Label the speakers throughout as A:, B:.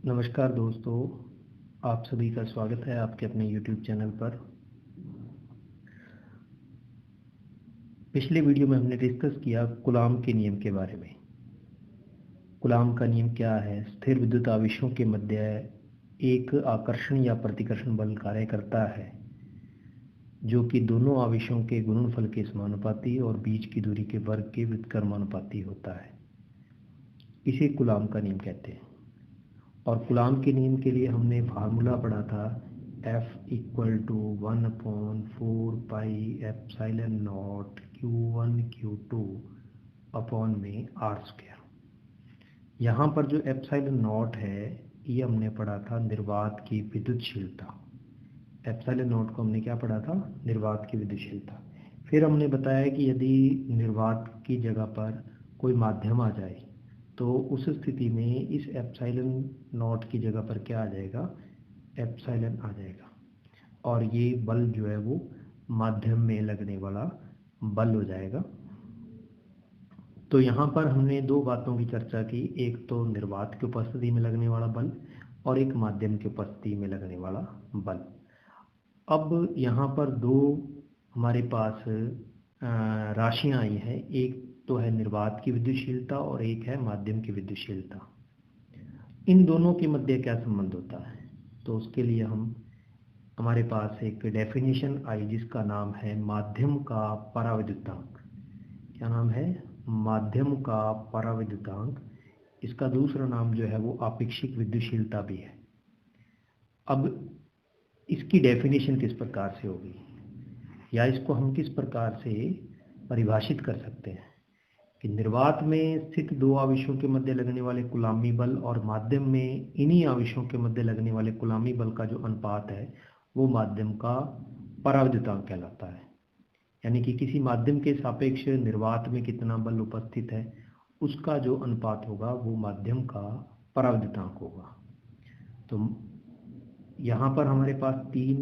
A: नमस्कार दोस्तों, आप सभी का स्वागत है आपके अपने YouTube चैनल पर। पिछले वीडियो में हमने डिस्कस किया कूलाम के नियम के बारे में। कूलाम का नियम क्या है? स्थिर विद्युत आवेशों के मध्य एक आकर्षण या प्रतिकर्षण बल कार्य करता है जो कि दोनों आवेशों के गुणनफल के समानुपाती और बीच की दूरी के वर्ग के व्युत्क्रमानुपाती होता है। इसे कूलाम का नियम कहते हैं। और कूलाम के नियम के लिए हमने फार्मूला पढ़ा था F = 1/4 pi epsilon not Q1 Q2 upon में R²। यहाँ पर जो एप्सिलॉन नॉट है ये हमने पढ़ा था निर्वात की विद्युतशीलता। एप्सिलॉन नॉट को हमने क्या पढ़ा था? निर्वात की विद्युतशीलता। फिर हमने बताया कि यदि निर्वात की जगह पर कोई माध्यम आ जाए तो उस स्थिति में इस एप्सिलॉन नॉट की जगह पर क्या आ जाएगा? एप्सिलॉन आ जाएगा। और ये बल जो है वो माध्यम में लगने वाला बल हो जाएगा। तो यहाँ पर हमने दो बातों की चर्चा की, एक तो निर्वात की उपस्थिति में लगने वाला बल और एक माध्यम की उपस्थिति में लगने वाला बल। अब यहाँ पर दो हमारे पास राशियाँ आई हैं, एक तो है निर्वात की विद्युतशीलता और एक है माध्यम की विद्युतशीलता। इन दोनों के मध्य क्या संबंध होता है? तो उसके लिए हमारे पास एक डेफिनेशन आई जिसका नाम है माध्यम का पराविद्युतांक। क्या नाम है? माध्यम का पराविद्युतांक। इसका दूसरा नाम जो है वो आपेक्षिक विद्युतशीलता भी है। अब इसकी डेफिनेशन किस प्रकार से होगी या इसको हम किस प्रकार से परिभाषित कर सकते हैं कि निर्वात में स्थित दो आवेशों के मध्य लगने वाले कूलामी बल और माध्यम में इन्हीं आवेशों के मध्य लगने वाले कूलामी बल का जो अनुपात है वो माध्यम का पराविद्युतांक कहलाता है। यानी कि किसी माध्यम के सापेक्ष निर्वात में कितना बल उपस्थित है उसका जो अनुपात होगा वो माध्यम का पराविद्युतांक होगा। तो यहाँ पर हमारे पास तीन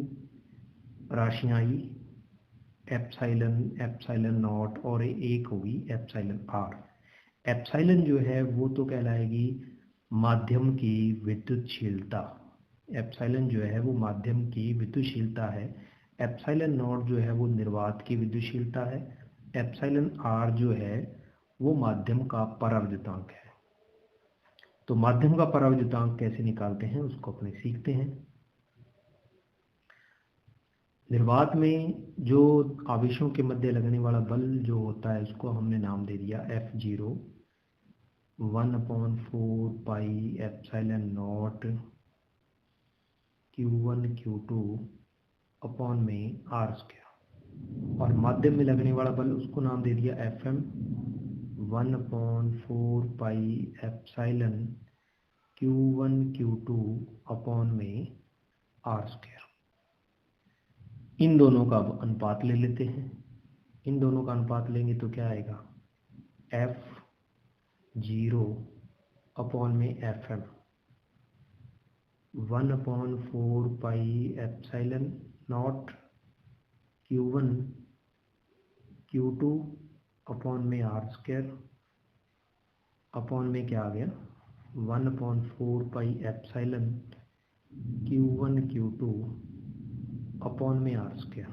A: राशियाँ आई, एप्सिलॉन नॉट और एक होगी एप्सिलॉन आर। एप्सिलॉन जो है वो तो कहलाएगी माध्यम की विद्युतशीलता। एप्सिलॉन जो है वो माध्यम की विद्युतशीलता है। एप्सिलॉन नॉट जो है वो निर्वात की विद्युतशीलता है। एप्सिलॉन आर जो है वो माध्यम का पराविद्युतांक है। तो माध्यम का पराविद्युतांक कैसे निकालते हैं उसको अपने सीखते हैं। निर्वात में जो आवेशों के मध्य लगने वाला बल जो होता है उसको हमने नाम दे दिया F0 1/4 pi epsilon not Q1 Q2 upon में R²। और माध्यम में लगने वाला बल उसको नाम दे दिया FM 1/4 pi epsilon Q1 Q2 upon में R²। इन दोनों का अनुपात ले लेते हैं। इन दोनों का अनुपात लेंगे तो क्या आएगा? F0 अपॉन में FM 1/4 pi epsilon not Q1 Q2 upon में R² अपॉन में क्या आ गया? 1/4 pi epsilon Q1 Q2 upon में R²।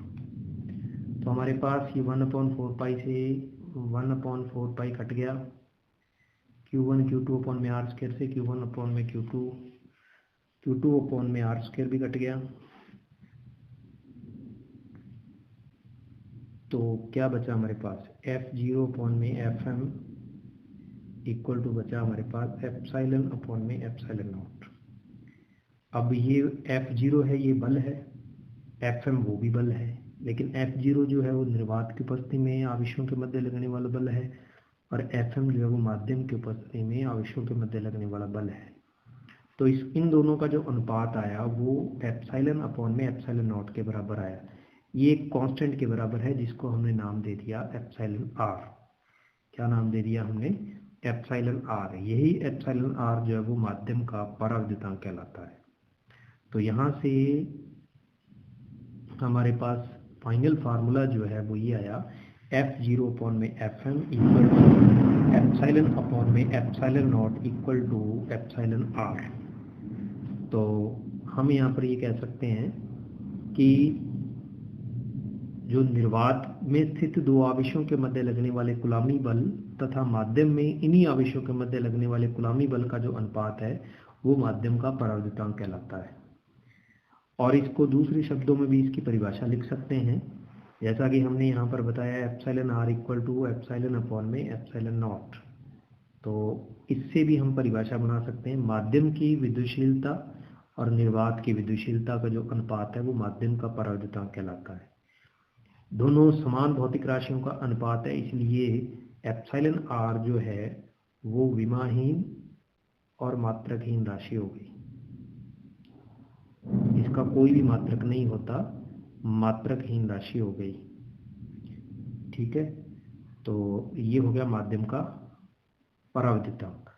A: तो हमारे पास ये 1/4 पाई से 1/4 पाई कट गया। Q1 Q2 अपॉन में R² से Q1 अपॉन में Q2 अपॉन में R² भी कट गया। तो क्या बचा हमारे पास? F0 अपॉन में FM इक्वल टू बचा हमारे पास एप्सिलॉन अपॉन में एप्सिलॉन नॉट। अब ये F0 है ये बल है, FM वो भी बल है, लेकिन F0 जो है वो निर्वात की उपस्थिति में आवेशों के मध्य लगने वाला बल है और FM जो है वो माध्यम की उपस्थिति में आवेशों के मध्य लगने वाला बल है। तो इन दोनों का जो अनुपात आया वो एप्सिलॉन अपॉन में एप्सिलॉन नॉट के बराबर आया। ये एक कांस्टेंट के बराबर है जिसको हमने नाम दे दिया एप्सिलॉन आर। क्या नाम दे दिया हमने? Epsilon R. यही एप्सिलॉन आर जो है वो माध्यम का पराविद्युतांक कहलाता है। तो यहाँ से हमारे पास फाइनल फार्मूला जो है वो ये आया F0 अपॉन में FM equal to epsilon upon में epsilon naught equal to epsilon r. तो हम यहाँ पर ये कह सकते हैं कि जो निर्वात में स्थित दो आवेशों के मध्य लगने वाले कुलामी बल तथा माध्यम में इन्हीं आवेशों के मध्य लगने वाले कुलामी बल का जो अनुपात है वो माध्यम का परावर्तितांक कहलाता है। और इसको दूसरे शब्दों में भी इसकी परिभाषा लिख सकते हैं, जैसा कि हमने यहाँ पर बताया epsilon R equal to epsilon upon में एप्सिलॉन नॉट। तो इससे भी हम परिभाषा बना सकते हैं, माध्यम की विद्युतशीलता और निर्वात की विद्युतशीलता का जो अनुपात है वो माध्यम का परावर्तितांक कहलाता है। दोनों समान भौतिक राशियों का अनुपात है, इसलिए एप्सिलॉन आर जो है वो विमाहीन और मात्रकहीन राशि हो गई। इसका कोई भी मात्रक नहीं होता, मात्रकहीन राशि हो गई। ठीक है, तो ये हो गया माध्यम का परावर्तितांक।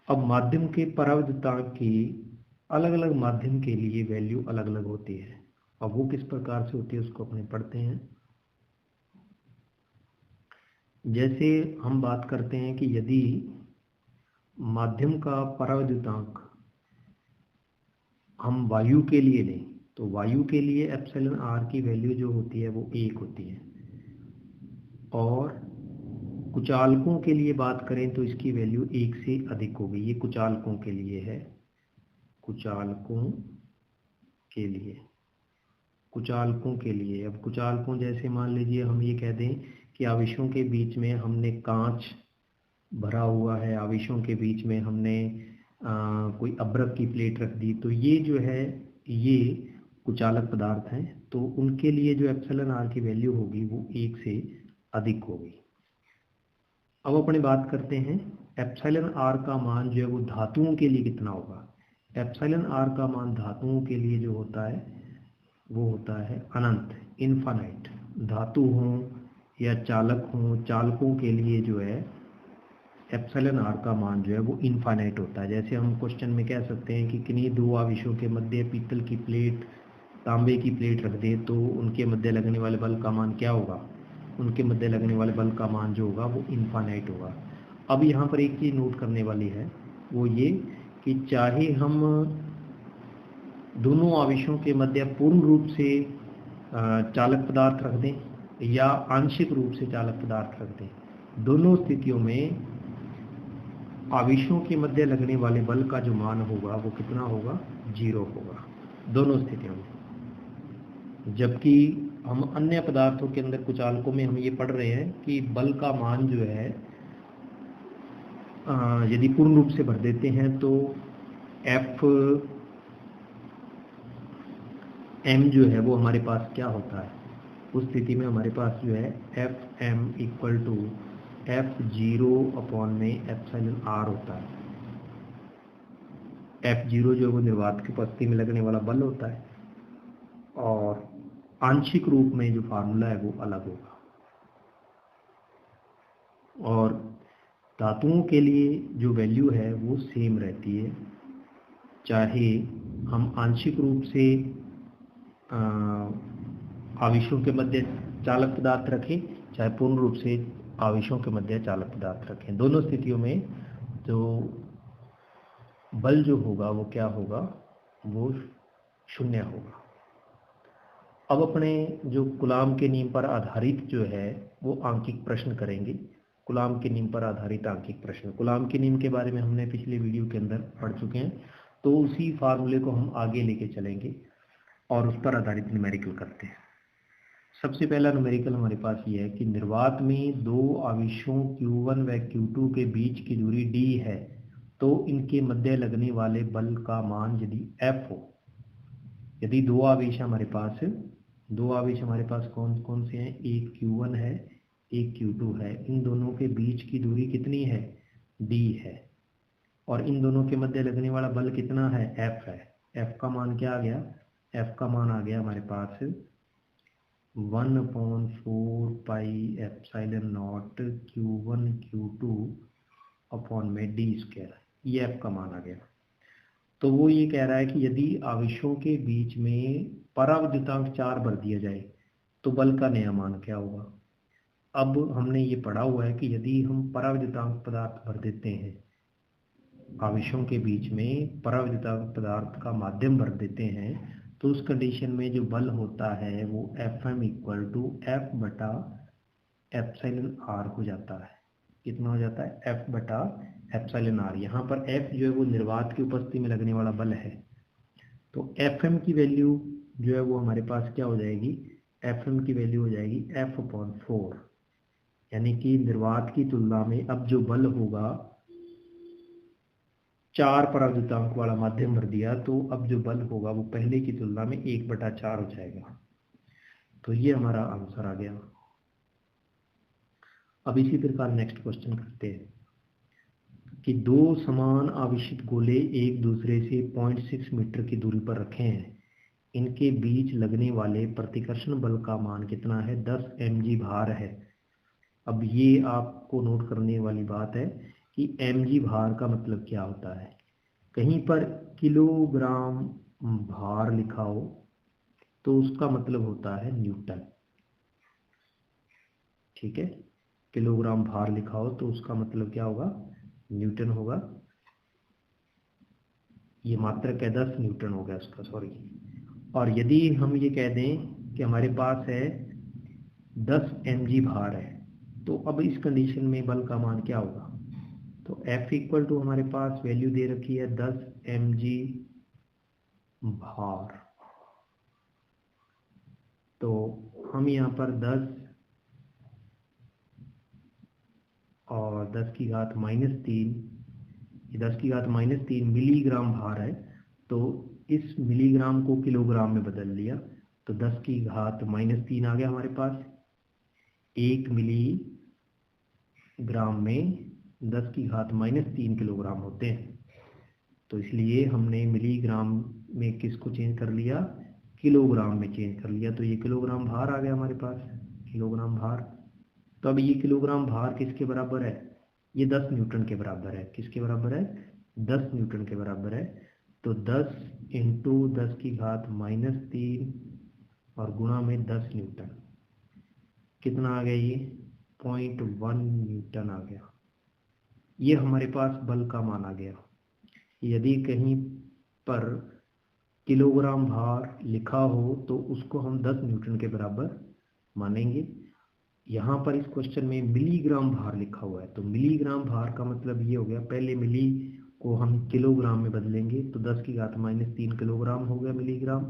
A: अब माध्यम के परावर्तितांक की अलग अलग माध्यम के लिए वैल्यू अलग अलग होती है। अब वो किस प्रकार से होती है उसको अपने पढ़ते हैं। जैसे हम बात करते हैं कि यदि माध्यम का परावर्तितांक हम वायु के लिए लें तो वायु के लिए एप्सिलॉन आर की वैल्यू जो होती है वो 1 होती है, और कुचालकों के लिए बात करें तो इसकी वैल्यू 1 से अधिक होगी। ये कुचालकों के लिए है, कुचालकों के लिए, कुचालकों के लिए। अब कुचालकों जैसे मान लीजिए हम ये कह दें कि आवेशों के बीच में हमने कांच भरा हुआ है, आवेशों के बीच में हमने कोई अब्रक की प्लेट रख दी, तो ये जो है ये कुचालक पदार्थ हैं, तो उनके लिए जो एप्सिलॉन आर की वैल्यू होगी वो 1 से अधिक होगी। अब अपने बात करते हैं एप्सिलॉन आर का मान जो है वो धातुओं के लिए कितना होगा। एप्सिलॉन आर का मान धातुओं के लिए जो होता है वो होता है अनंत, इनफाइनाइट। धातु हों या चालक हों, चालकों के लिए जो है एप्सिलॉन आर का मान जो है वो इनफाइनाइट होता है। जैसे हम क्वेश्चन में कह सकते हैं कि किन्हीं दो आवेशों के मध्य पीतल की प्लेट, तांबे की प्लेट रख दे तो उनके मध्य लगने वाले बल का मान क्या होगा, उनके मध्य लगने वाले बल का मान जो होगा वो इनफाइनाइट होगा। अब यहाँ पर एक चीज़ नोट करने वाली है, वो ये कि चाहे हम दोनों आवेशों के मध्य पूर्ण रूप से चालक पदार्थ रख दें या आंशिक रूप से चालक पदार्थ रख दें, दोनों स्थितियों में आवेशों के मध्य लगने वाले बल का जो मान होगा वो कितना होगा, 0 होगा दोनों स्थितियों में। जबकि हम अन्य पदार्थों के अंदर कुचालकों में हम ये पढ़ रहे हैं कि बल का मान जो है यदि पूर्ण रूप से भर देते हैं तो एफ एम जो है वो हमारे पास क्या होता है, उस स्थिति में हमारे पास जो है F M equal to F0 upon में एप्सिलॉन आर होता है। F0 जो वो निर्वात की उपस्थिति में लगने वाला बल होता है, और आंशिक रूप में जो फार्मूला है वो अलग होगा। और धातुओं के लिए जो वैल्यू है वो सेम रहती है, चाहे हम आंशिक रूप से आवेशों के मध्य चालक पदार्थ रखें, चाहे पूर्ण रूप से आवेशों के मध्य चालक पदार्थ रखें। दोनों स्थितियों में जो बल जो होगा वो क्या होगा, वो 0 होगा। अब अपने जो कूलाम के नियम पर आधारित जो है वो आंकिक प्रश्न करेंगे। कूलाम के नियम पर आधारित आंकिक प्रश्न, कूलाम के नियम के बारे में हमने पिछले वीडियो के अंदर पढ़ चुके हैं, तो उसी फार्मूले को हम आगे लेके चलेंगे और उस पर आधारित न्यूमेरिकल करते हैं। सबसे पहला न्यूमेरिकल हमारे पास ये है कि निर्वात में दो आवेशों Q1 व Q2 के बीच की दूरी d है, तो इनके मध्य लगने वाले बल का मान यदि F हो। यदि दो आवेश हमारे पास कौन कौन से हैं, एक Q1 है एक Q2 है, इन दोनों के बीच की दूरी कितनी है, d है, और इन दोनों के मध्य लगने वाला बल कितना है, F है। F का मान क्या आ गया, F का मान आ गया हमारे पास 1/4 pi epsilon not Q1 Q2 upon में d², ये F का मान आ गया। तो वो ये कह रहा है कि यदि आवेशों के बीच में पराविद्युतांक 4 भर दिया जाए तो बल का नया मान क्या होगा। अब हमने ये पढ़ा हुआ है कि यदि हम पराविद्युतांक पदार्थ भर देते हैं आवेशों के बीच में पराविद्युत पदार्थ का माध्यम भर देते हैं तो उस कंडीशन में जो बल होता है वो Fm इक्वल टू F बटा एप्सिलॉन आर हो जाता है। कितना हो जाता है? F बटा एप्सिलॉन आर। यहाँ पर F जो है वो निर्वात की उपस्थिति में लगने वाला बल है, तो Fm की वैल्यू जो है वो हमारे पास क्या हो जाएगी? Fm की वैल्यू हो जाएगी F/4, यानी कि निर्वात की तुलना में अब जो बल होगा, 4 पराविद्युतांक वाला माध्यम भर दिया तो अब जो बल होगा वो पहले की तुलना में 1/4 हो जाएगा। तो ये हमारा आंसर आ गया। अब इसी प्रकार नेक्स्ट क्वेश्चन करते हैं कि दो समान आवेशित गोले एक दूसरे से 0.6 मीटर की दूरी पर रखे हैं। इनके बीच लगने वाले प्रतिकर्षण बल का मान कितना है? 10 mg भार है। अब ये आपको नोट करने वाली बात है कि mg भार का मतलब क्या होता है। कहीं पर किलोग्राम भार लिखा हो तो उसका मतलब होता है न्यूटन। ठीक है, किलोग्राम भार लिखा हो तो उसका मतलब क्या होगा? न्यूटन होगा। ये मात्रक है 10 न्यूटन हो गया उसका, सॉरी। और यदि हम ये कह दें कि हमारे पास है 10 mg भार है, तो अब इस कंडीशन में बल का मान क्या होगा? तो F इक्वल टू हमारे पास वैल्यू दे रखी है 10 mg भार। तो हम यहाँ पर 10 और 10 की घात -3, 10 की घात -3 मिलीग्राम भार है, तो इस मिलीग्राम को किलोग्राम में बदल लिया तो 10 की घात -3 आ गया हमारे पास। 1 मिलीग्राम में 10 की घात -3 किलोग्राम होते हैं, तो इसलिए हमने मिलीग्राम में किसको चेंज कर लिया? किलोग्राम में चेंज कर लिया। तो ये किलोग्राम भार आ गया हमारे पास, किलोग्राम भार। तो अब ये किलोग्राम भार किसके बराबर है? ये 10 न्यूटन के बराबर है। किसके बराबर है? 10 न्यूटन के बराबर है। तो 10 इंटू 10 की घात -3 और गुणा में 10 न्यूटन, कितना आ गया? ये 0.1 न्यूटन आ गया। ये हमारे पास बल का मान आ गया। यदि कहीं पर किलोग्राम भार लिखा हो तो उसको हम 10 न्यूटन के बराबर मानेंगे। यहाँ पर इस क्वेश्चन में मिलीग्राम भार लिखा हुआ है, तो मिलीग्राम भार का मतलब ये हो गया, पहले मिली को हम किलोग्राम में बदलेंगे तो 10 की घात -3 किलोग्राम हो गया मिलीग्राम,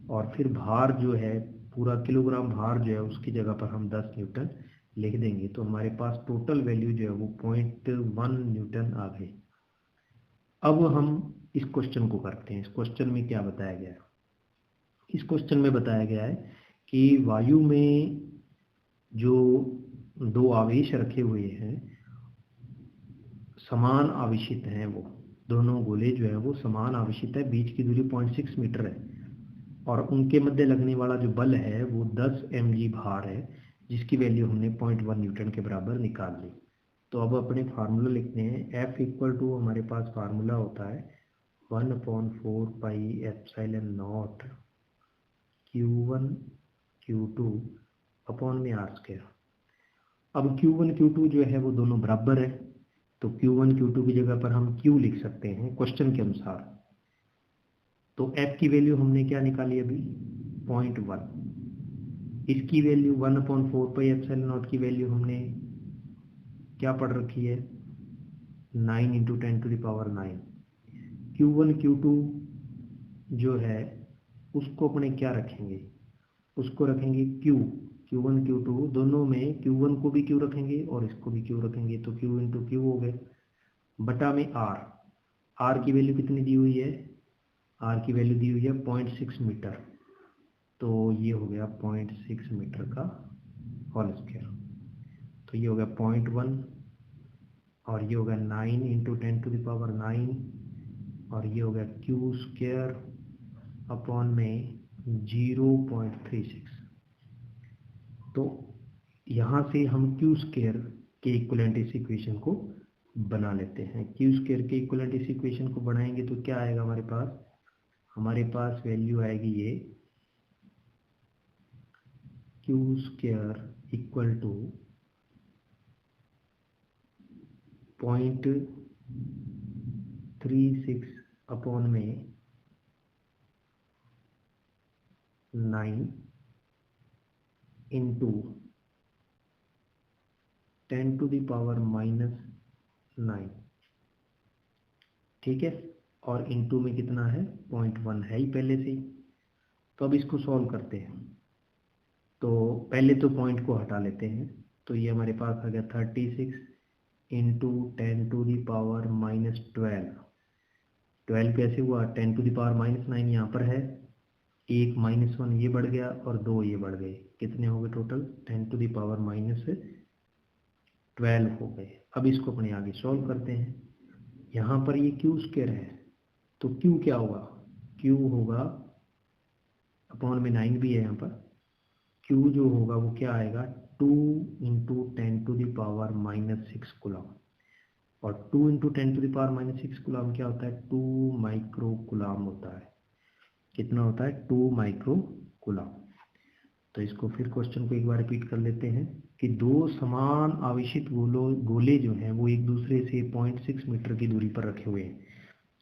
A: और फिर भार जो है पूरा किलोग्राम भार जो है उसकी जगह पर हम 10 न्यूटन लिख देंगे, तो हमारे पास टोटल वैल्यू जो है वो 0.1 न्यूटन आ गई। अब हम इस क्वेश्चन को करते हैं। इस क्वेश्चन में क्या बताया गया है? इस क्वेश्चन में बताया गया है कि वायु में जो दो आवेश रखे हुए हैं, समान आवेशित हैं, वो दोनों गोले जो है वो समान आवेशित है, बीच की दूरी 0.6 मीटर है, और उनके मध्य लगने वाला जो बल है वो 10 mg भार है, जिसकी वैल्यू हमने 0.1 न्यूटन के बराबर निकाल ली। तो अब अपने फार्मूला लिखते हैं। F इक्वल टू हमारे पास फार्मूला होता है 1/4 pi epsilon not Q1 Q2 upon में r²। अब Q1 Q2 जो है वो दोनों बराबर है, तो Q1 Q2 की जगह पर हम Q लिख सकते हैं क्वेश्चन के अनुसार। तो F की वैल्यू हमने क्या निकाली अभी? 0.1। इसकी वैल्यू 1/4 पाई एप्सिलॉन नॉट की वैल्यू हमने क्या पढ़ रखी है? 9 × 10⁹। Q1 Q2 जो है उसको अपने क्या रखेंगे? उसको रखेंगे Q। Q1 Q2 दोनों में Q1 को भी Q रखेंगे और इसको भी Q रखेंगे, तो Q × Q हो गए, बटा में R। R की वैल्यू कितनी दी हुई है? R की वैल्यू दी हुई है 0.6 मीटर, तो ये हो गया 0.6 मीटर का होल स्क्वायर। तो ये हो गया 0.1 और ये हो गया 9 × 10⁹, और ये हो गया Q² अपॉन में 0.36। तो यहाँ से हम Q² के इक्विवेलेंट इस इक्वेशन को बना लेते हैं। Q² के इक्विवेलेंट इस इक्वेशन को बनाएंगे तो क्या आएगा हमारे पास? हमारे पास वैल्यू आएगी ये Q² इक्वल टू 0.6 36/9 इंटू 10⁻⁻9, ठीक है। और इंटू में कितना है, 0.1 है ही पहले से ही। तो अब इसको सॉल्व करते हैं। तो पहले तो पॉइंट को हटा लेते हैं। तो ये हमारे पास आ गया 36 इंटू 10⁻⁻12। 12 कैसे हुआ, 10⁻⁻9 यहाँ पर है, एक -1 ये बढ़ गया और 2 ये बढ़ गए, कितने हो गए टोटल, 10⁻⁻12 हो गए। अब इसको अपने आगे सॉल्व करते हैं। यहाँ पर ये क्यू स्क्वायर है, तो क्यू क्या होगा, क्यू होगा अपॉन में 9 भी है यहाँ पर, क्यू जो होगा वो क्या आएगा, 2 इंटू 10⁻⁻6 कूलम। और 2 इंटू 10⁻⁻6 कूलम क्या होता है, 2 माइक्रो कूलम होता है। कितना होता है, 2 माइक्रो कूलम। तो इसको फिर क्वेश्चन को एक बार रिपीट कर लेते हैं कि दो समान आवेशित गोले जो हैं वो एक दूसरे से 0.6 मीटर की दूरी पर रखे हुए हैं।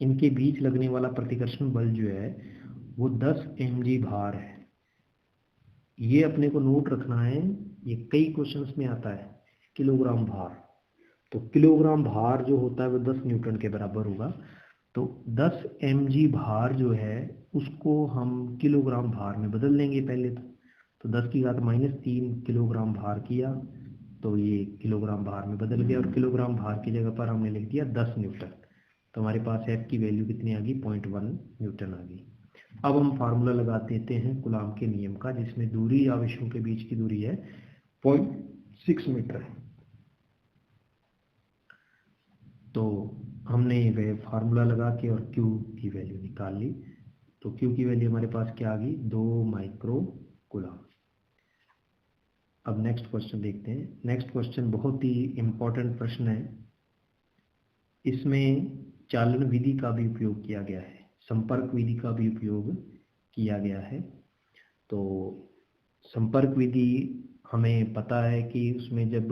A: इनके बीच लगने वाला प्रतिकर्षण बल जो है वो 10 mg भार है। ये अपने को नोट रखना है, ये कई क्वेश्चंस में आता है, किलोग्राम भार। तो किलोग्राम भार जो होता है वो 10 न्यूटन के बराबर होगा। तो 10 mg भार जो है उसको हम किलोग्राम भार में बदल देंगे पहले तो 10 की घात -3 किलोग्राम भार किया, तो ये किलोग्राम भार में बदल गया और किलोग्राम भार की जगह पर हमने लिख दिया 10 न्यूटन। तो हमारे पास F की वैल्यू कितनी आ गई, 0.1 न्यूटन आ गई। अब हम फार्मूला लगा देते हैं कूलॉम के नियम का, जिसमें दूरी आवेशों के बीच की दूरी है 0.6 मीटर। तो हमने वे फार्मूला लगा के और Q की वैल्यू निकाल ली। तो Q की वैल्यू हमारे पास क्या आ गई, 2 माइक्रो कूलॉम। अब नेक्स्ट क्वेश्चन देखते हैं। नेक्स्ट क्वेश्चन बहुत ही इम्पोर्टेंट प्रश्न है। इसमें चालन विधि का भी उपयोग किया गया है, संपर्क विधि का भी उपयोग किया गया है। तो संपर्क विधि हमें पता है कि उसमें जब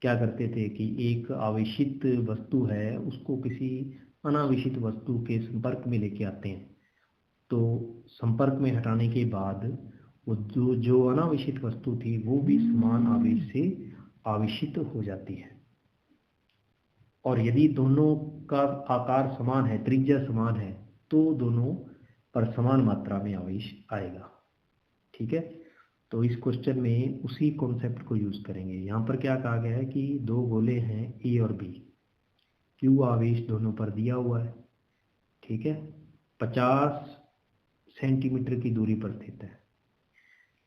A: क्या करते थे कि एक आवेशित वस्तु है उसको किसी अनावेशित वस्तु के संपर्क में लेके आते हैं। तो संपर्क में हटाने के बाद वो जो अनावेशित वस्तु थी वो भी समान आवेश से आवेशित हो जाती है। और यदि दोनों का आकार समान है, त्रिज्या समान है, तो दोनों पर समान मात्रा में आवेश आएगा। ठीक है। तो इस क्वेश्चन में उसी कॉन्सेप्ट को यूज करेंगे। यहाँ पर क्या कहा गया है कि दो गोले हैं ए और बी, क्यू आवेश दोनों पर दिया हुआ है। ठीक है, 50 सेंटीमीटर की दूरी पर स्थित है।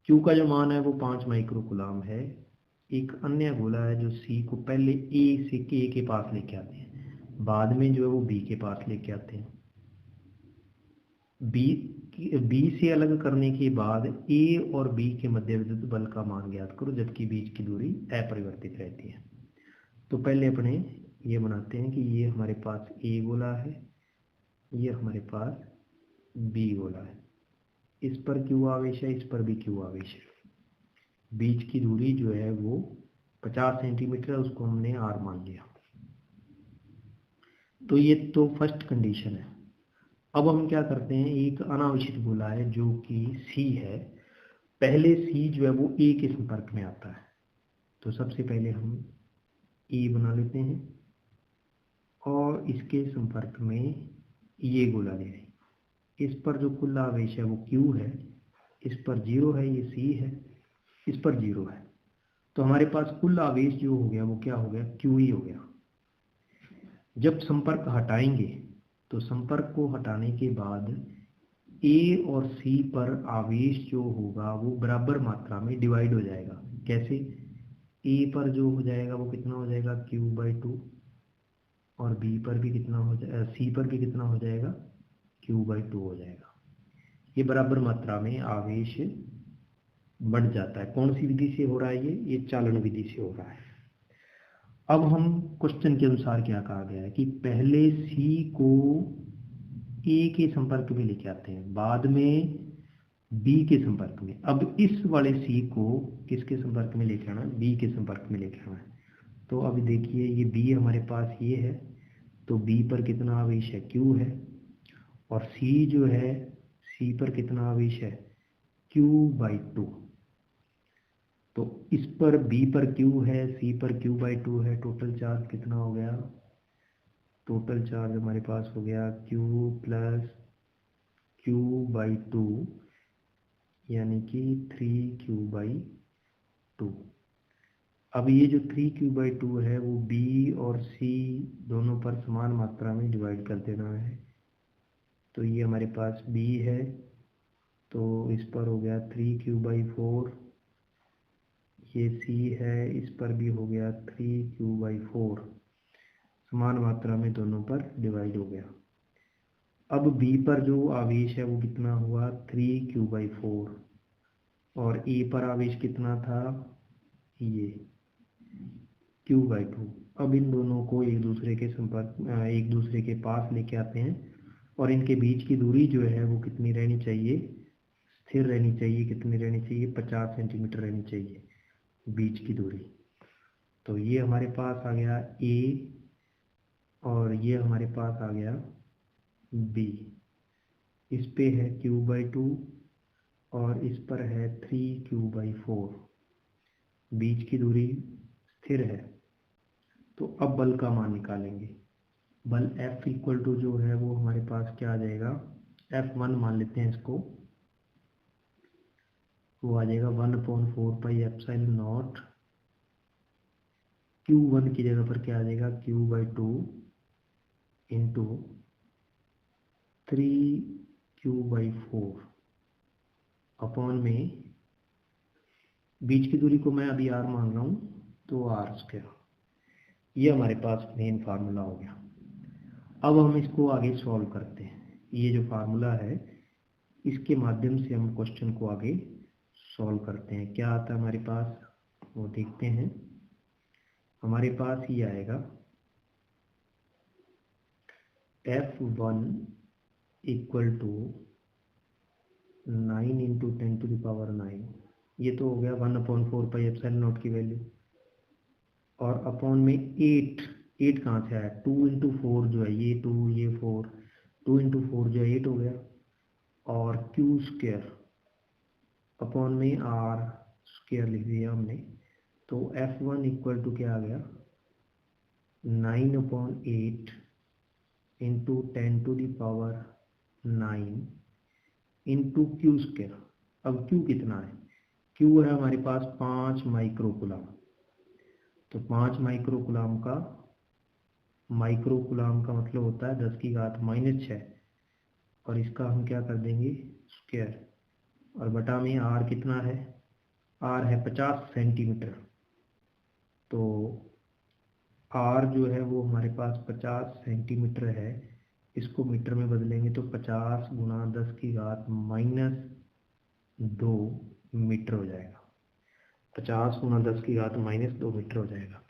A: क्यू का जो मान है वो 5 माइक्रो कूलम है। एक अन्य गोला है जो सी को पहले ए से के पास लेके आते हैं, बाद में जो है वो बी के पास लेके आते हैं। बी से अलग करने के बाद ए और बी के मध्य विद्युत बल का मान ज्ञात करो, जबकि बीच की दूरी अपरिवर्तित रहती है। तो पहले अपने ये बनाते हैं कि ये हमारे पास ए गोला है, ये हमारे पास बी गोला है। इस पर क्यू आवेश है, इस पर भी क्यू आवेश है। बीच की दूरी जो है वो 50 सेंटीमीटर है, उसको हमने आर मान लिया। तो ये तो फर्स्ट कंडीशन है। अब हम क्या करते हैं, एक अनावेशित गोला है जो कि सी है। पहले सी जो है वो ए के संपर्क में आता है। तो सबसे पहले हम ए बना लेते हैं और इसके संपर्क में ये गोला ले लें। इस पर जो कुल आवेश है वो क्यू है, इस पर 0 है, ये सी है, इस पर 0 है। तो हमारे पास कुल आवेश जो हो गया वो क्या हो गया, क्यू ही हो गया। जब संपर्क हटाएंगे तो संपर्क को हटाने के बाद ए और सी पर आवेश जो होगा वो बराबर मात्रा में डिवाइड हो जाएगा। कैसे, ए पर जो हो जाएगा वो कितना हो जाएगा, Q/2, और बी पर भी कितना हो जाएगा, सी पर भी कितना हो जाएगा, Q/2 हो जाएगा। ये बराबर मात्रा में आवेश बढ़ जाता है। कौन सी विधि से हो रहा है, ये चालन विधि से हो रहा है। अब हम क्वेश्चन के अनुसार क्या कहा गया है कि पहले सी को ए के संपर्क में लेके आते हैं, बाद में बी के संपर्क में। अब इस वाले सी को किसके संपर्क में लेके आना है, बी के संपर्क में लेके आना है। तो अब देखिए ये बी हमारे पास ये है तो बी पर कितना आवेश है, क्यू है, और सी जो है, सी पर कितना आवेश है, Q/2। तो इस पर बी पर क्यू है, सी पर Q/2 है, टोटल चार्ज कितना हो गया, टोटल चार्ज हमारे पास हो गया Q + Q/2 यानी कि 3Q/2। अब ये जो 3Q/2 है वो B और C दोनों पर समान मात्रा में डिवाइड कर देना है। तो ये हमारे पास B है, तो इस पर हो गया 3Q/4, ये C है, इस पर भी हो गया 3Q/4, समान मात्रा में दोनों पर डिवाइड हो गया। अब B पर जो आवेश है वो कितना हुआ, 3Q/4, और A पर आवेश कितना था, ये Q/2। अब इन दोनों को एक दूसरे के पास लेके आते हैं, और इनके बीच की दूरी जो है वो कितनी रहनी चाहिए, स्थिर रहनी चाहिए। कितनी रहनी चाहिए, 50 सेंटीमीटर रहनी चाहिए बीच की दूरी। तो ये हमारे पास आ गया A, और ये हमारे पास आ गया B। इस पे है Q/2 और इस पर है 3Q/4, बीच की दूरी स्थिर है। तो अब बल का मान निकालेंगे। बल F = जो है वो हमारे पास क्या आ जाएगा, F1 मान लेते हैं इसको, वो आ जाएगा 1/4πε0। Q1 की जगह पर क्या आ जाएगा, Q/2 इंटू 3Q/4 अपॉन में, बीच की दूरी को मैं अभी R मान रहा हूँ, तो R²। ये हमारे पास मेन फार्मूला हो गया। अब हम इसको आगे सॉल्व करते हैं। ये जो फार्मूला है इसके माध्यम से हम क्वेश्चन को आगे सॉल्व करते हैं। क्या आता है हमारे पास, वो देखते हैं। हमारे पास ये आएगा F1 = 9 × 10⁹ ये तो हो गया 1/4πε0 की वैल्यू, और अपॉन में 8 कहाँ से आया, 2 × 4 जो है, ये 2 ये 4, 2 × 4 जो है 8 हो गया, और Q² अपॉन में R² लिख दिया हमने। तो F1 = क्या आ गया, 9/8 × 10⁹ Q²। अब Q कितना है, Q है हमारे पास 5 माइक्रोकुलाम। तो 5 माइक्रोकुलाम का मतलब होता है 10⁻⁻6, और इसका हम क्या कर देंगे, स्क्वायर, और बटा में R कितना है, R है 50 सेंटीमीटर। तो R जो है वो हमारे पास 50 सेंटीमीटर है, इसको मीटर में बदलेंगे तो 50 × 10⁻2 मीटर हो जाएगा। 50 × 10⁻2 मीटर हो जाएगा।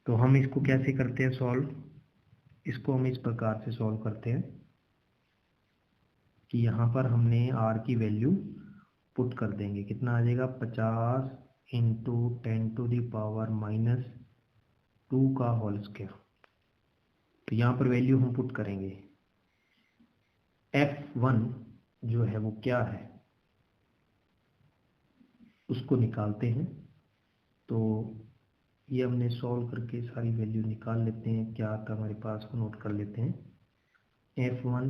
A: तो हम इसको कैसे करते हैं सॉल्व, इसको हम इस प्रकार से सॉल्व करते हैं कि यहाँ पर हमने R की वैल्यू पुट कर देंगे। कितना आ जाएगा, 50 × 10⁻2²। तो यहाँ पर वैल्यू हम पुट करेंगे। F1 जो है वो क्या है उसको निकालते हैं। तो ये हमने सॉल्व करके सारी वैल्यू निकाल लेते हैं। क्या आता है हमारे पास, नोट कर लेते हैं। F1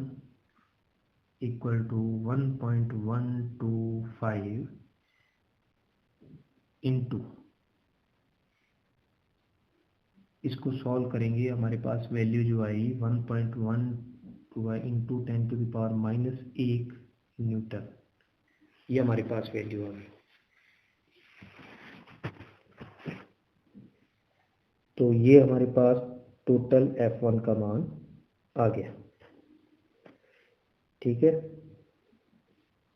A: = 1.125 इंटू, इसको सॉल्व करेंगे, हमारे पास वैल्यू जो आई 1.125 इंटू 10⁻⁻1 न्यूटन, ये हमारे पास वैल्यू आ गई। तो ये हमारे पास टोटल F1 का मान आ गया। ठीक है,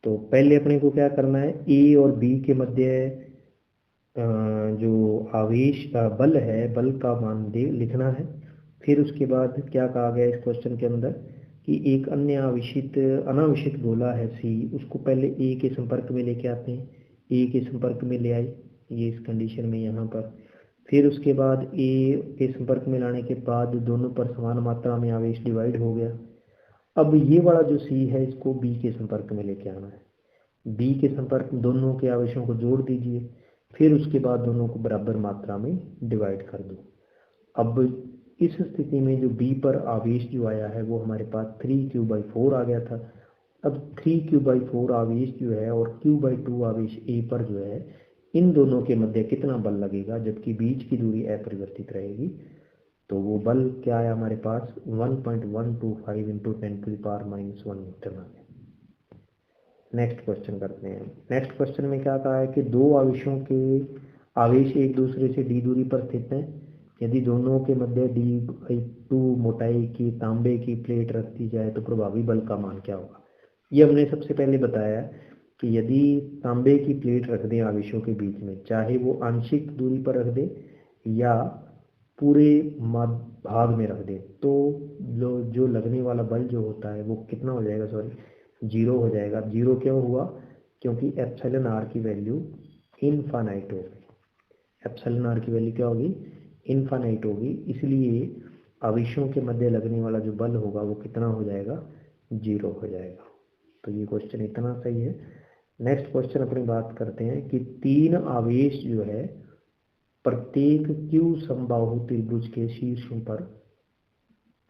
A: तो पहले अपने को क्या करना है, A और B के मध्य जो आवेश बल है, बल का मान लिखना है। फिर उसके बाद क्या कहा गया इस क्वेश्चन के अंदर कि एक अन्य अनावेशित गोला है C, उसको पहले A के संपर्क में लेके आते हैं। A के संपर्क में ले आए, ये इस कंडीशन में यहाँ पर। फिर उसके बाद ए के संपर्क में लाने के बाद दोनों पर समान मात्रा में आवेश डिवाइड हो गया। अब ये वाला जो सी है इसको बी के संपर्क में लेके आना है। बी के संपर्क में दोनों के आवेशों को जोड़ दीजिए, फिर उसके बाद दोनों को बराबर मात्रा में डिवाइड कर दो। अब इस स्थिति में जो बी पर आवेश जो आया है वो हमारे पास 3q/4 आ गया था। अब 3q/4 आवेश जो है और q/2 आवेश ए पर जो है, इन दोनों के मध्य कितना बल लगेगा जबकि बीच की दूरी अपरिवर्तित रहेगी। तो वो बल क्या है हमारे पास 1.125 × 10⁻⁻1 न्यूटन आ गया। नेक्स्ट क्वेश्चन करते हैं। नेक्स्ट क्वेश्चन में क्या कहा है कि दो आवेशों के आवेश एक दूसरे से d दूरी पर स्थित हैं। यदि दोनों के मध्य d/2 मोटाई की तांबे की प्लेट रख दी जाए तो प्रभावी बल का मान क्या होगा। ये हमने सबसे पहले बताया कि यदि तांबे की प्लेट रख दें आवेशों के बीच में, चाहे वो आंशिक दूरी पर रख दें या पूरे भाग में रख दें, तो जो लगने वाला बल जो होता है वो कितना हो जाएगा, सॉरी 0 हो जाएगा। 0 क्यों हुआ, क्योंकि एप्सिलॉन आर की वैल्यू इनफाइनाइट होगी। एप्सिलॉन आर की वैल्यू क्या होगी, इनफाइनाइट होगी, इसलिए आवेशों के मध्य लगने वाला जो बल होगा वो कितना हो जाएगा, 0 हो जाएगा। तो ये क्वेश्चन इतना सही है। नेक्स्ट क्वेश्चन अपनी बात करते हैं कि 3 आवेश जो है प्रत्येक क्यू समबाहु त्रिभुज के शीर्षों पर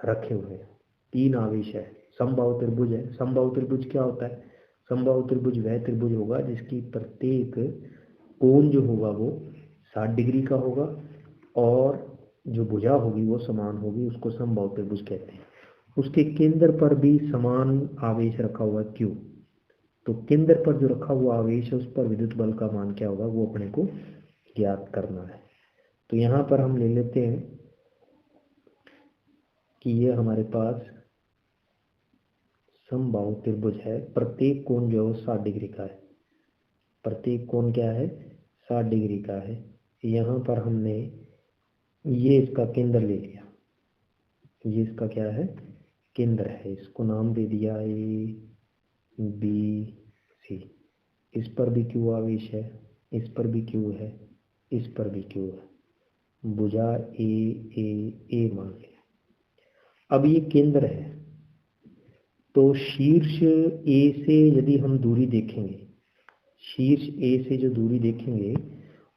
A: रखे हुए हैं। 3 आवेश है, समबाहु त्रिभुज है। समबाहु त्रिभुज क्या होता है, समबाहु त्रिभुज वह त्रिभुज होगा जिसकी प्रत्येक कोण जो होगा वो 60 डिग्री का होगा और जो भुजा होगी वो समान होगी, उसको समबाहु त्रिभुज कहते हैं। उसके केंद्र पर भी समान आवेश रखा हुआ है क्यू, तो केंद्र पर जो रखा हुआ आवेश है उस पर विद्युत बल का मान क्या होगा वो अपने को ज्ञात करना है। तो यहाँ पर हम ले लेते हैं कि ये हमारे पास समबाहु त्रिभुज है, प्रत्येक कोण जो है 60 डिग्री का है। प्रत्येक कोण क्या है, 60 डिग्री का है। यहाँ पर हमने ये इसका केंद्र ले लिया, ये इसका क्या है, केंद्र है। इसको नाम दे दिया ABC। इस पर भी क्यू आवेश है, इस पर भी क्यू है, इस पर भी क्यू है। भुजा ए मान लिया। अब ये केंद्र है, तो शीर्ष ए से यदि हम दूरी देखेंगे, शीर्ष ए से जो दूरी देखेंगे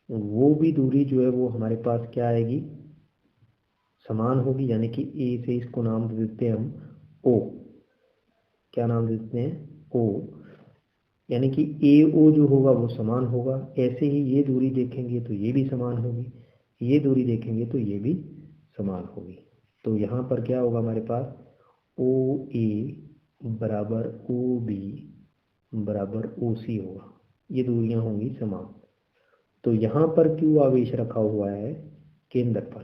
A: वो भी दूरी जो है वो हमारे पास क्या आएगी, समान होगी। यानी कि ए से इसको नाम दे देते हैं हम ओ। क्या नाम देते हैं, ओ। यानी कि ए ओ जो होगा वो समान होगा। ऐसे ही ये दूरी देखेंगे तो ये भी समान होगी, ये दूरी देखेंगे तो ये भी समान होगी। तो यहाँ पर क्या होगा हमारे पास, ओ ए बराबर ओ बी बराबर ओ सी होगा। ये दूरियां होंगी समान। तो यहाँ पर क्यू आवेश रखा हुआ है केंद्र पर,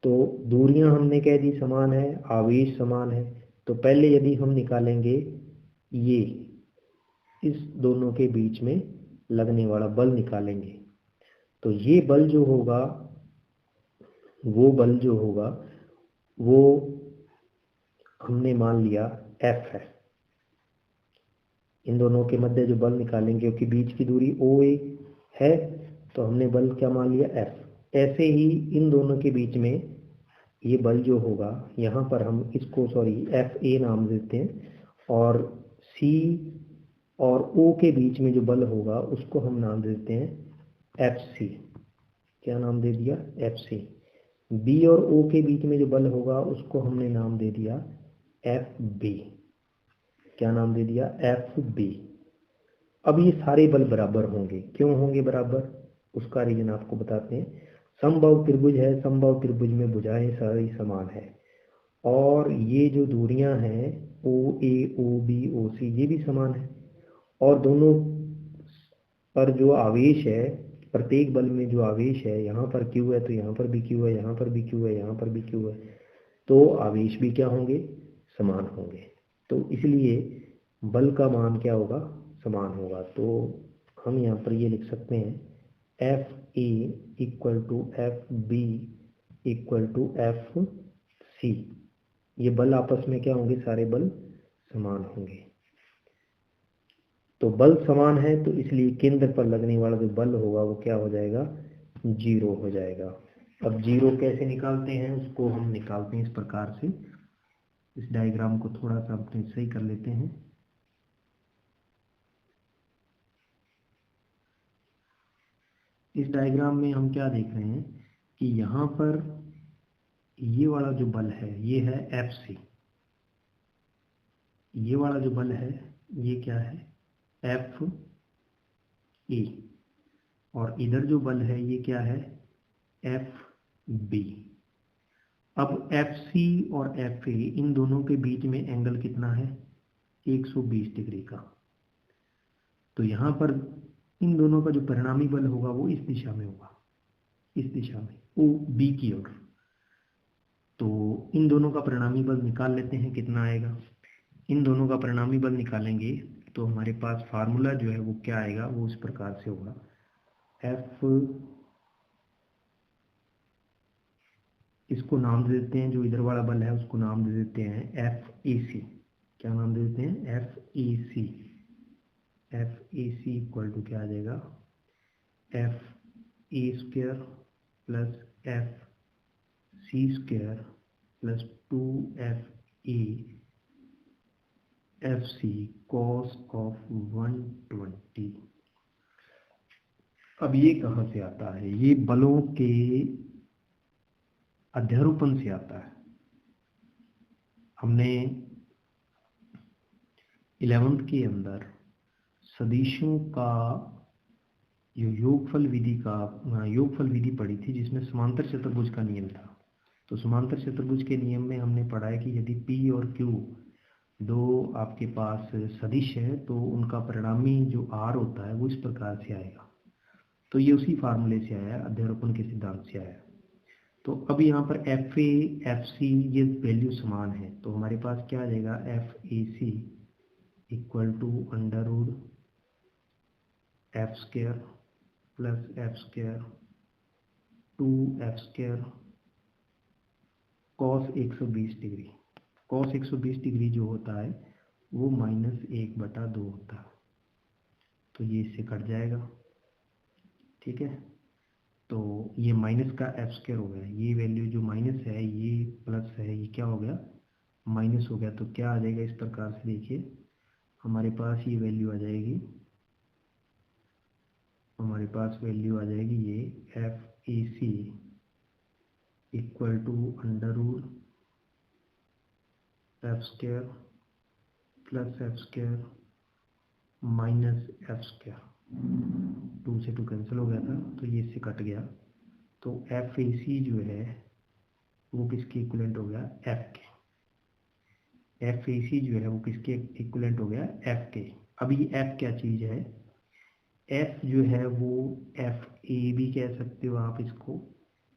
A: तो दूरियां हमने कह दी समान है, आवेश समान है। तो पहले यदि हम निकालेंगे ये इस दोनों के बीच में लगने वाला बल निकालेंगे, तो ये बल जो होगा वो बल जो होगा वो हमने मान लिया F है। इन दोनों के मध्य जो बल निकालेंगे, क्योंकि बीच की दूरी OA है, तो हमने बल क्या मान लिया, F। ऐसे ही इन दोनों के बीच में ये बल जो होगा, यहाँ पर हम इसको FA नाम देते हैं, और C और O के बीच में जो बल होगा उसको हम नाम देते हैं FC। क्या नाम दे दिया, FC। B और O के बीच में जो बल होगा उसको हमने नाम दे दिया FB। क्या नाम दे दिया, FB। अब ये सारे बल बराबर होंगे। क्यों होंगे बराबर, उसका रीजन आपको बताते हैं। समबाहु त्रिभुज है, समबाहु त्रिभुज में भुजाएं सारी समान है, और ये जो दूरियां हैं OA OB OC ये भी समान है, और दोनों पर जो आवेश है, प्रत्येक बल में जो आवेश है, यहाँ पर Q है तो यहाँ पर भी Q है, यहाँ पर भी Q है, यहाँ पर भी Q है, तो आवेश भी क्या होंगे, समान होंगे। तो इसलिए बल का मान क्या होगा, समान होगा। तो हम यहाँ पर ये लिख सकते हैं FA = FB = FC। ये बल आपस में क्या होंगे, सारे बल समान होंगे। तो बल समान है तो इसलिए केंद्र पर लगने वाला जो बल होगा वो क्या हो जाएगा, जीरो हो जाएगा। अब जीरो कैसे निकालते हैं उसको हम निकालते हैं इस प्रकार से। इस डायग्राम को थोड़ा सा अपने सही कर लेते हैं। इस डायग्राम में हम क्या देख रहे हैं कि यहाँ पर ये वाला जो बल है ये है Fc, ये वाला जो बल है ये क्या है Fe, और इधर जो बल है ये क्या है Fb। अब Fc और Fa इन दोनों के बीच में एंगल कितना है 120 डिग्री का। तो यहाँ पर इन दोनों का जो परिणामी बल होगा वो इस दिशा में होगा, इस दिशा में OB की ओर। तो इन दोनों का परिणामी बल निकाल लेते हैं कितना आएगा। इन दोनों का परिणामी बल निकालेंगे तो हमारे पास फार्मूला जो है वो क्या आएगा, वो इस प्रकार से होगा F, इसको नाम दे देते हैं, जो इधर वाला बल है उसको नाम दे देते हैं FEC। क्या नाम दे देते हैं FEC। FEC इक्वल टू क्या आ जाएगा FE square plus FC square plus 2FE FC cos of 120। अब ये कहाँ से आता है, ये बलों के अध्यारोपण से आता है। हमने 11th के अंदर सदिशों का योगफल विधि पढ़ी थी जिसमें समांतर चतुर्भुज का नियम था। तो समांतर चतुर्भुज के नियम में हमने पढ़ा है कि यदि P और Q दो आपके पास सदिश है तो उनका परिणामी जो R होता है वो इस प्रकार से आएगा। तो ये उसी फार्मूले से आया, अध्यारोपण के सिद्धांत से आया। तो अब यहाँ पर FA FC ये वैल्यू समान है, तो हमारे पास क्या आ जाएगा FAC equal to under root F square plus F square 2F square cos 120 degree. cos 120 degree जो होता है वो -1/2 होता है, तो ये इससे कट जाएगा। ठीक है, तो ये माइनस का F स्क्वायर हो गया, ये वैल्यू जो माइनस है ये प्लस है, ये क्या हो गया माइनस हो गया। तो क्या आ जाएगा इस प्रकार से, देखिए हमारे पास ये वैल्यू आ जाएगी, हमारे पास वैल्यू आ जाएगी ये FAC equal to under root F square plus F square minus F square, 2 से 2 कैंसिल हो गया था तो ये इससे कट गया। तो FAC जो है वो किसके इक्विवेलेंट हो गया F के। FAC जो है वो किसके इक्विवेलेंट हो गया F के। अब ये F क्या चीज़ है, F जो है वो FA भी कह सकते हो आप, इसको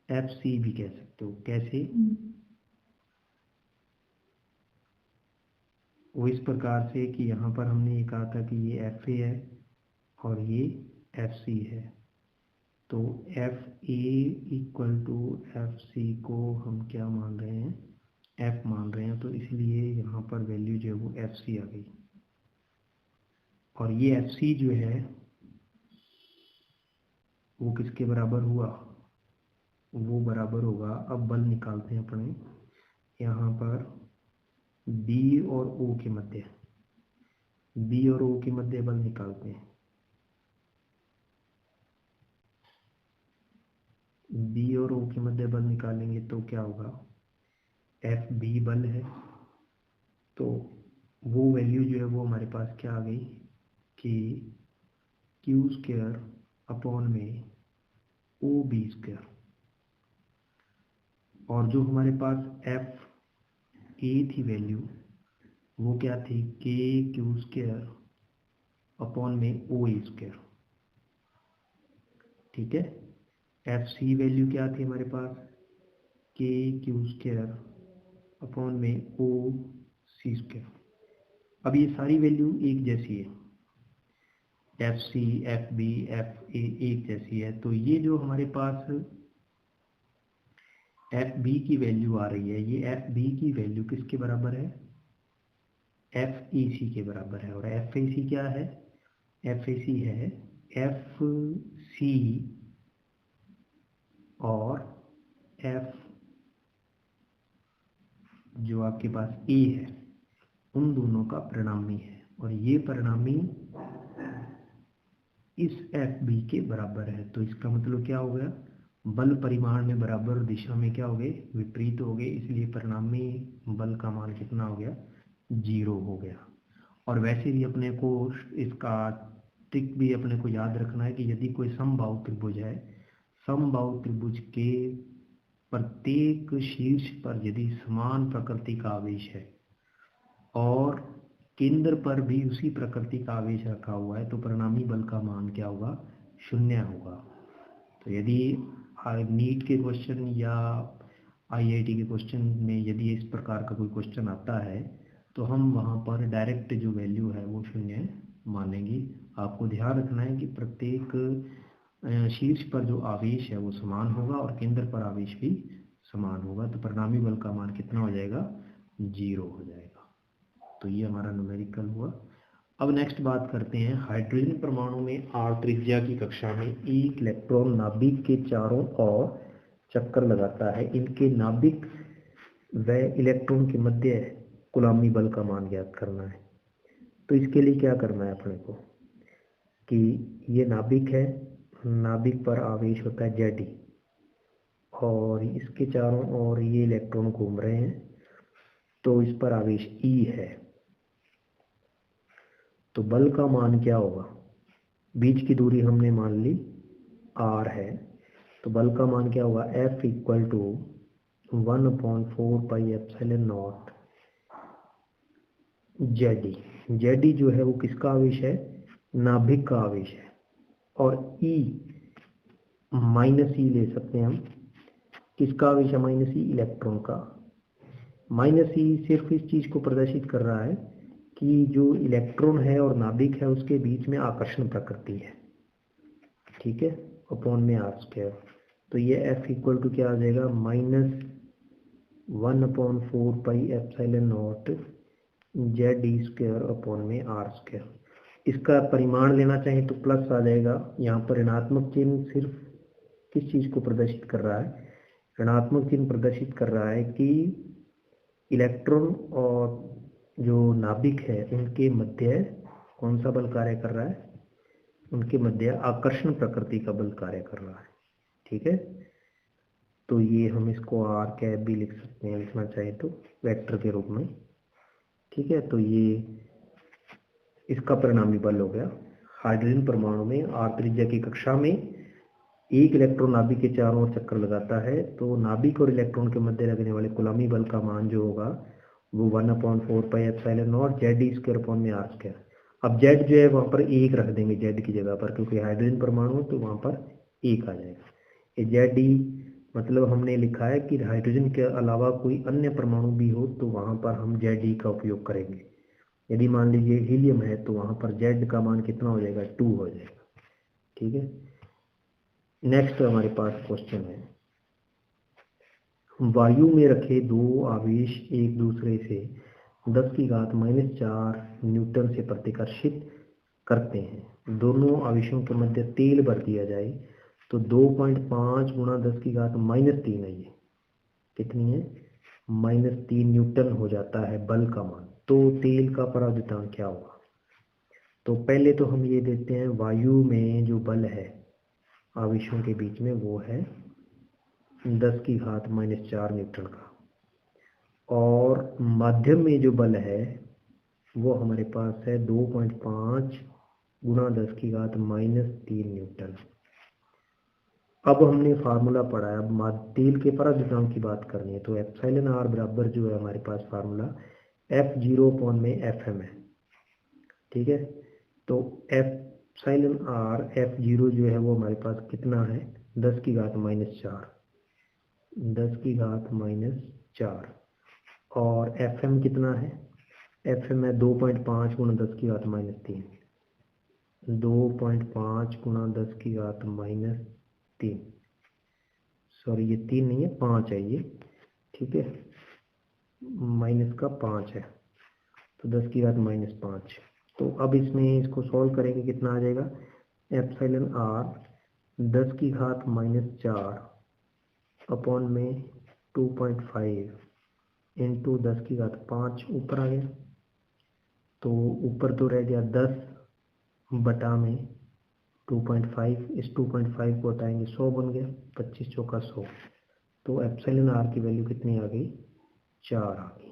A: FC भी कह सकते हो। कैसे, वो इस प्रकार से कि यहाँ पर हमने ये कहा था कि ये FA है और ये FC है, तो FA इक्वल टू FC को हम क्या मान रहे हैं F मान रहे हैं, तो इसलिए यहाँ पर वैल्यू जो है वो FC आ गई। और ये FC जो है वो किसके बराबर हुआ, वो बराबर होगा, अब बल निकालते हैं अपने यहाँ पर B और O के मध्य, B और O के मध्य बल निकालते हैं। B और O के मध्य बल निकालेंगे तो क्या होगा, FB बल है, तो वो वैल्यू जो है वो हमारे पास क्या आ गई कि Q स्क्वायर अपॉन में OB स्क्वायर। और जो हमारे पास FA थी वैल्यू वो क्या थी KQ स्क्वायर अपॉन में OA स्क्वायर। ठीक है, FC वैल्यू क्या थी हमारे पास KQ स्क्वायर अपॉन में OC स्क्वायर। अब ये सारी वैल्यू एक जैसी है, FC FB FA एक जैसी है, तो ये जो हमारे पास FB की वैल्यू आ रही है, ये FB की वैल्यू किसके बराबर है FEC के बराबर है। और FAC क्या है, FAC है FC और एफ जो आपके पास ए है, उन दोनों का परिणामी है, और ये परिणामी इस एफ बी के बराबर है। तो इसका मतलब क्या हो गया, बल परिमाण में बराबर दिशा में क्या हो गए, विपरीत हो गए, इसलिए परिणामी बल का मान कितना हो गया, 0 हो गया। और वैसे भी अपने को इसका ट्रिक भी अपने को याद रखना है कि यदि कोई समबाहु त्रिभुज है, समबाहु त्रिभुज के प्रत्येक शीर्ष पर यदि समान प्रकृति का आवेश है और केंद्र पर भी उसी प्रकृति का आवेश रखा हुआ है, तो परिणामी बल का मान क्या होगा, 0 होगा। तो यदि नीट के क्वेश्चन या आईआईटी के क्वेश्चन में यदि इस प्रकार का कोई क्वेश्चन आता है, तो हम वहाँ पर डायरेक्ट जो वैल्यू है वो 0 मानेंगे। आपको ध्यान रखना है कि प्रत्येक शीर्ष पर जो आवेश है वो समान होगा और केंद्र पर आवेश भी समान होगा, तो परिणामी बल का मान कितना हो जाएगा, 0 हो जाएगा। तो ये हमारा न्यूमेरिकल हुआ। अब नेक्स्ट बात करते हैं, हाइड्रोजन परमाणु में r त्रिज्या की कक्षा में एक इलेक्ट्रॉन नाभिक के चारों ओर चक्कर लगाता है। इनके नाभिक व इलेक्ट्रॉन के मध्य कुलाम्बी बल का मान ज्ञात करना है। तो इसके लिए क्या करना है अपने को कि ये नाभिक है, नाभिक पर आवेश होता है Zi और इसके चारों ओर ये इलेक्ट्रॉन घूम रहे हैं, तो इस पर आवेश E है। तो बल का मान क्या होगा, बीच की दूरी हमने मान ली r है, तो बल का मान क्या होगा, F equal to 1/4 pi epsilon naught Zi। Zi जो है वो किसका आवेश है, नाभिक का आवेश है, और E -E ले सकते हैं हम, किसका आवेश है, -E इलेक्ट्रॉन का। -E सिर्फ इस चीज को प्रदर्शित कर रहा है कि जो इलेक्ट्रॉन है और नाभिक है उसके बीच में आकर्षण प्रकृति है, ठीक है, अपॉन में r²। तो ये F इक्वल टू क्या आ जाएगा, -1/4 pi epsilon not Zi² upon में r²। इसका परिमाण लेना चाहे तो प्लस आ जाएगा। यहाँ पर ऋणात्मक चिन्ह सिर्फ किस चीज को प्रदर्शित कर रहा है, ऋणात्मक चिन्ह प्रदर्शित कर रहा है कि इलेक्ट्रॉन और जो नाभिक है उनके मध्य कौन सा बल कार्य कर रहा है, उनके मध्य आकर्षण प्रकृति का बल कार्य कर रहा है, ठीक है। तो ये हम इसको r भी लिख सकते हैं, लिखना चाहे तो वेक्टर के रूप में, ठीक है। तो ये इसका परिणामी बल हो गया। हाइड्रोजन परमाणु में r त्रिज्या की कक्षा में एक इलेक्ट्रॉन नाभिक के चारों ओर चक्कर लगाता है, तो नाभिक और इलेक्ट्रॉन के मध्य लगने वाले कुलाम्बी बल का मान जो होगा वो 1/4 pi epsilon not Zi² upon में r²। अब Z जो है वहाँ पर 1 रख देंगे Z की जगह पर, क्योंकि हाइड्रोजन परमाणु तो वहाँ पर 1 आ जाएगा। ये Zi मतलब हमने लिखा है कि हाइड्रोजन के अलावा कोई अन्य परमाणु भी हो तो वहाँ पर हम Zi का उपयोग करेंगे। यदि मान लीजिए हीलियम है तो वहाँ पर Z का मान कितना हो जाएगा, 2 हो जाएगा, ठीक है। नेक्स्ट हमारे पास क्वेश्चन है, वायु में रखे दो आवेश एक दूसरे से 10⁻⁻⁴ न्यूटन से प्रतिकर्षित करते हैं। दोनों आवेशों के मध्य तेल भर दिया जाए तो 2.5 × 10⁻³ है, ये कितनी है, -3 न्यूटन हो जाता है बल का मान। तो तेल का परावर्तन क्या होगा। तो पहले तो हम ये देते हैं, वायु में जो बल है आवेशों के बीच में वो है 10⁻⁴ न्यूटन का, और माध्यम में जो बल है वो हमारे पास है 2.5 × 10⁻³ न्यूटन। अब हमने फार्मूला पढ़ा है, अब तेल के परावर्तन की बात करनी है, तो एप्सिलॉन r बराबर जो है हमारे पास फार्मूला F0 अपॉन में Fm है, ठीक है। तो एप्सिलॉन r F0 जो है वो हमारे पास कितना है, 10⁻⁴, 10⁻⁴, और Fm कितना है, Fm है 2.5 × 10⁻³ 2.5 × 10⁻³ सॉरी ये 3 नहीं है, 5 है ये, ठीक है, -5 है, तो 10⁻⁵। तो अब इसमें इसको सॉल्व करेंगे, कितना आ जाएगा, एप्सिलॉन r 10⁻⁴ अपॉन में 2.5 इंटू 10⁵ ऊपर आ गया, तो ऊपर तो रह गया 10 बटा में 2.5, इस 2.5 को हटाएंगे 100 बन गया, 25 चौका 100। तो एप्सिलॉन आर की वैल्यू कितनी आ गई, 4 आ गई।